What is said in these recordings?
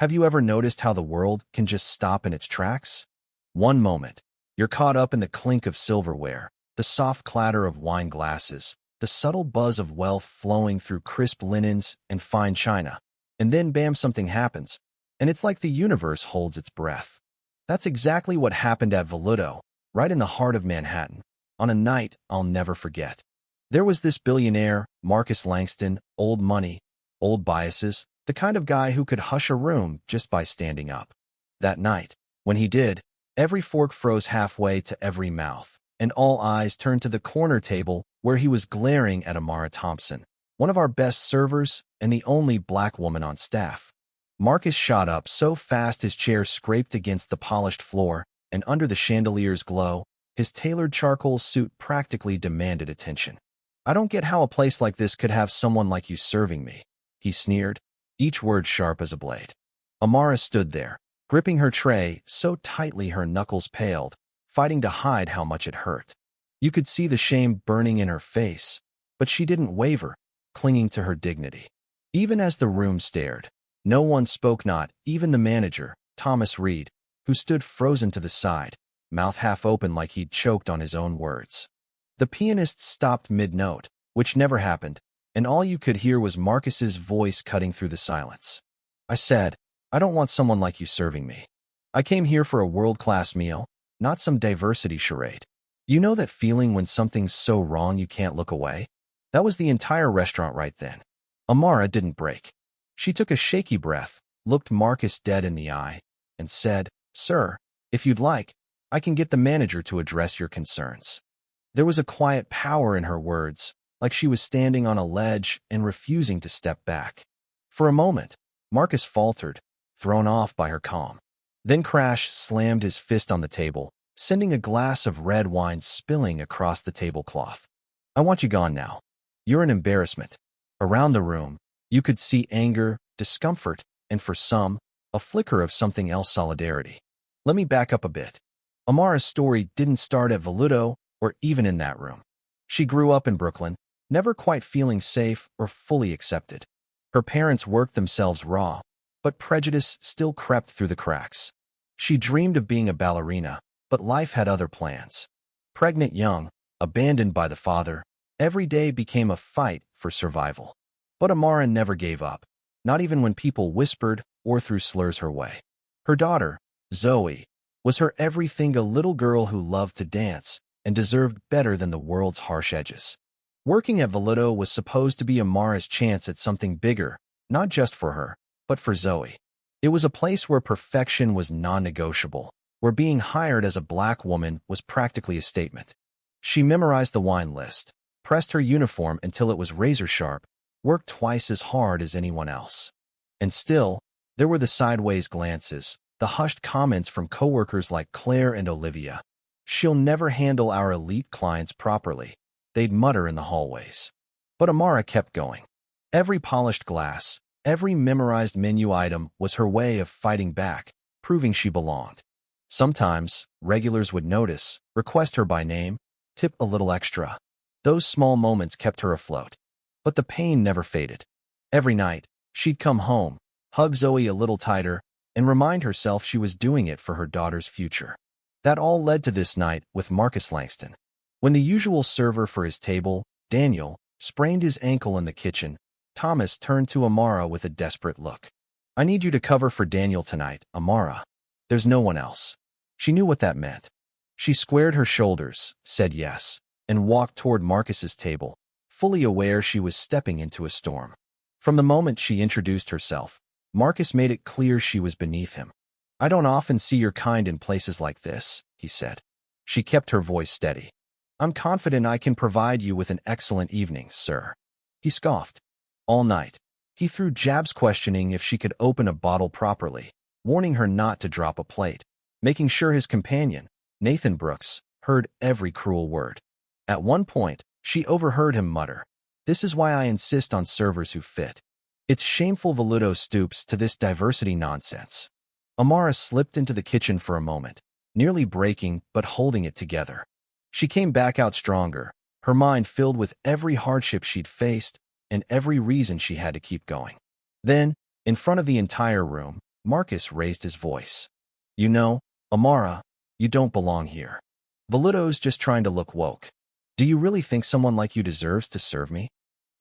Have you ever noticed how the world can just stop in its tracks? One moment, you're caught up in the clink of silverware, the soft clatter of wine glasses, the subtle buzz of wealth flowing through crisp linens and fine china. And then bam, something happens, and it's like the universe holds its breath. That's exactly what happened at Voluto, right in the heart of Manhattan, on a night I'll never forget. There was this billionaire, Marcus Langston, old money, old biases, the kind of guy who could hush a room just by standing up. That night, when he did, every fork froze halfway to every mouth, and all eyes turned to the corner table where he was glaring at Amara Thompson, one of our best servers and the only black woman on staff. Marcus shot up so fast his chair scraped against the polished floor, and under the chandelier's glow, his tailored charcoal suit practically demanded attention. "I don't get how a place like this could have someone like you serving me," he sneered, each word sharp as a blade. Amara stood there, gripping her tray so tightly her knuckles paled, fighting to hide how much it hurt. You could see the shame burning in her face, but she didn't waver, clinging to her dignity. Even as the room stared, no one spoke, not even the manager, Thomas Reed, who stood frozen to the side, mouth half open like he'd choked on his own words. The pianist stopped mid-note, which never happened, and all you could hear was Marcus's voice cutting through the silence. "I said, I don't want someone like you serving me. I came here for a world-class meal, not some diversity charade. You know that feeling when something's so wrong you can't look away? That was the entire restaurant right then." Amara didn't break. She took a shaky breath, looked Marcus dead in the eye, and said, "Sir, if you'd like, I can get the manager to address your concerns." There was a quiet power in her words, like she was standing on a ledge and refusing to step back. For a moment, Marcus faltered, thrown off by her calm. Then Crash slammed his fist on the table, sending a glass of red wine spilling across the tablecloth. "I want you gone now. You're an embarrassment." Around the room, you could see anger, discomfort, and for some, a flicker of something else, solidarity. Let me back up a bit. Amara's story didn't start at Voluto or even in that room. She grew up in Brooklyn, never quite feeling safe or fully accepted. Her parents worked themselves raw, but prejudice still crept through the cracks. She dreamed of being a ballerina, but life had other plans. Pregnant young, abandoned by the father, every day became a fight for survival. But Amara never gave up, not even when people whispered or threw slurs her way. Her daughter, Zoe, was her everything, a little girl who loved to dance and deserved better than the world's harsh edges. Working at Voluto was supposed to be Amara's chance at something bigger, not just for her, but for Zoe. It was a place where perfection was non-negotiable, where being hired as a black woman was practically a statement. She memorized the wine list, pressed her uniform until it was razor-sharp, worked twice as hard as anyone else. And still, there were the sideways glances, the hushed comments from coworkers like Claire and Olivia. "She'll never handle our elite clients properly," they'd mutter in the hallways. But Amara kept going. Every polished glass, every memorized menu item was her way of fighting back, proving she belonged. Sometimes, regulars would notice, request her by name, tip a little extra. Those small moments kept her afloat. But the pain never faded. Every night, she'd come home, hug Zoe a little tighter, and remind herself she was doing it for her daughter's future. That all led to this night with Marcus Langston. When the usual server for his table, Daniel, sprained his ankle in the kitchen, Thomas turned to Amara with a desperate look. "I need you to cover for Daniel tonight, Amara. There's no one else." She knew what that meant. She squared her shoulders, said yes, and walked toward Marcus's table, fully aware she was stepping into a storm. From the moment she introduced herself, Marcus made it clear she was beneath him. "I don't often see your kind in places like this," he said. She kept her voice steady. "I'm confident I can provide you with an excellent evening, sir." He scoffed. All night, he threw jabs questioning if she could open a bottle properly, warning her not to drop a plate, making sure his companion, Nathan Brooks, heard every cruel word. At one point, she overheard him mutter, "This is why I insist on servers who fit." It's shameful Voluto stoops to this diversity nonsense. Amara slipped into the kitchen for a moment, nearly breaking but holding it together. She came back out stronger, her mind filled with every hardship she'd faced and every reason she had to keep going. Then, in front of the entire room, Marcus raised his voice. You know, Amara, you don't belong here. Voluto's just trying to look woke. Do you really think someone like you deserves to serve me?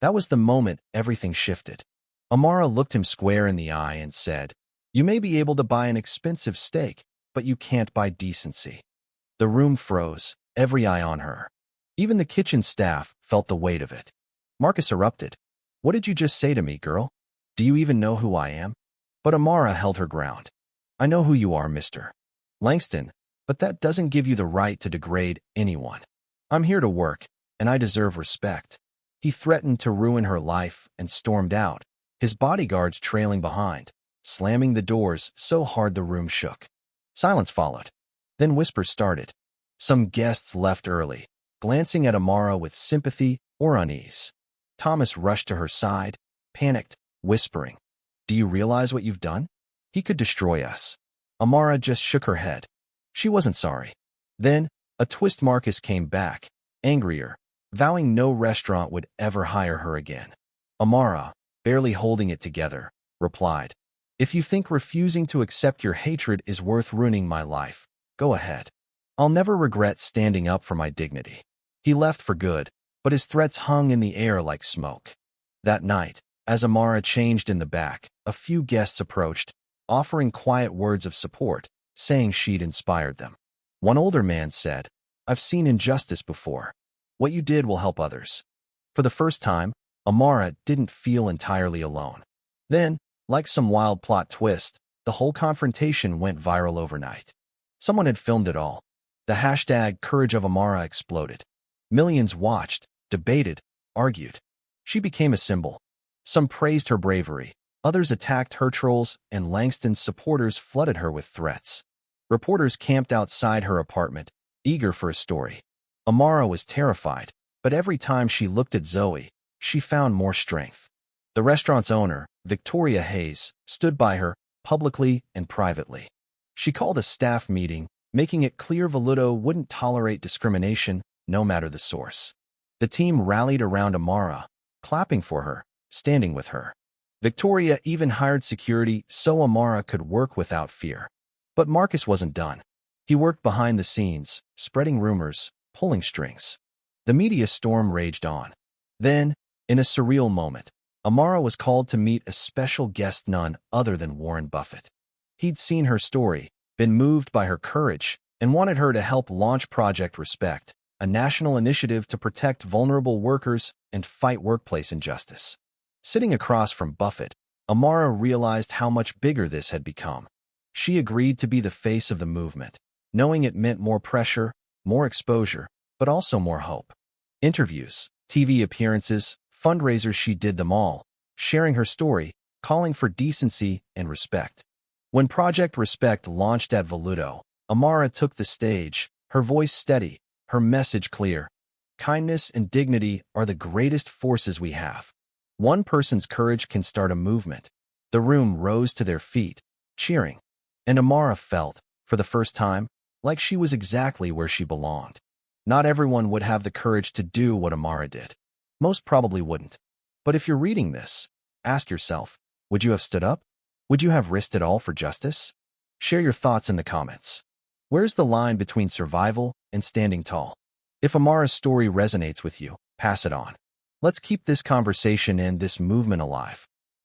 That was the moment everything shifted. Amara looked him square in the eye and said, You may be able to buy an expensive steak, but you can't buy decency. The room froze, every eye on her. Even the kitchen staff felt the weight of it. Marcus erupted. What did you just say to me, girl? Do you even know who I am? But Amara held her ground. I know who you are, Mr. Langston, but that doesn't give you the right to degrade anyone. I'm here to work, and I deserve respect. He threatened to ruin her life and stormed out, his bodyguards trailing behind, slamming the doors so hard the room shook. Silence followed. Then whispers started. Some guests left early, glancing at Amara with sympathy or unease. Thomas rushed to her side, panicked, whispering, Do you realize what you've done? He could destroy us. Amara just shook her head. She wasn't sorry. Then, a twist Marcus came back, angrier, vowing no restaurant would ever hire her again. Amara, barely holding it together, replied, If you think refusing to accept your hatred is worth ruining my life, go ahead. I'll never regret standing up for my dignity. He left for good, but his threats hung in the air like smoke. That night, as Amara changed in the back, a few guests approached, offering quiet words of support, saying she'd inspired them. One older man said, I've seen injustice before. What you did will help others. For the first time, Amara didn't feel entirely alone. Then, like some wild plot twist, the whole confrontation went viral overnight. Someone had filmed it all. The hashtag Courage of Amara exploded. Millions watched, debated, argued. She became a symbol. Some praised her bravery, others attacked her trolls, and Langston's supporters flooded her with threats. Reporters camped outside her apartment, eager for a story. Amara was terrified, but every time she looked at Zoe, she found more strength. The restaurant's owner, Victoria Hayes, stood by her, publicly and privately. She called a staff meeting, making it clear Voluto wouldn't tolerate discrimination, no matter the source. The team rallied around Amara, clapping for her, standing with her. Victoria even hired security so Amara could work without fear. But Marcus wasn't done. He worked behind the scenes, spreading rumors, pulling strings. The media storm raged on. Then, in a surreal moment, Amara was called to meet a special guest, none other than Warren Buffett. He'd seen her story, been moved by her courage, and wanted her to help launch Project Respect, a national initiative to protect vulnerable workers and fight workplace injustice. Sitting across from Buffett, Amara realized how much bigger this had become. She agreed to be the face of the movement, knowing it meant more pressure, more exposure, but also more hope. Interviews, TV appearances, fundraisers, she did them all, sharing her story, calling for decency and respect. When Project Respect launched at Voluto, Amara took the stage, her voice steady, her message clear. Kindness and dignity are the greatest forces we have. One person's courage can start a movement. The room rose to their feet, cheering. And Amara felt, for the first time, like she was exactly where she belonged. Not everyone would have the courage to do what Amara did. Most probably wouldn't. But if you're reading this, ask yourself, would you have stood up? Would you have risked it all for justice? Share your thoughts in the comments. Where's the line between survival and standing tall? If Amara's story resonates with you, pass it on. Let's keep this conversation and this movement alive.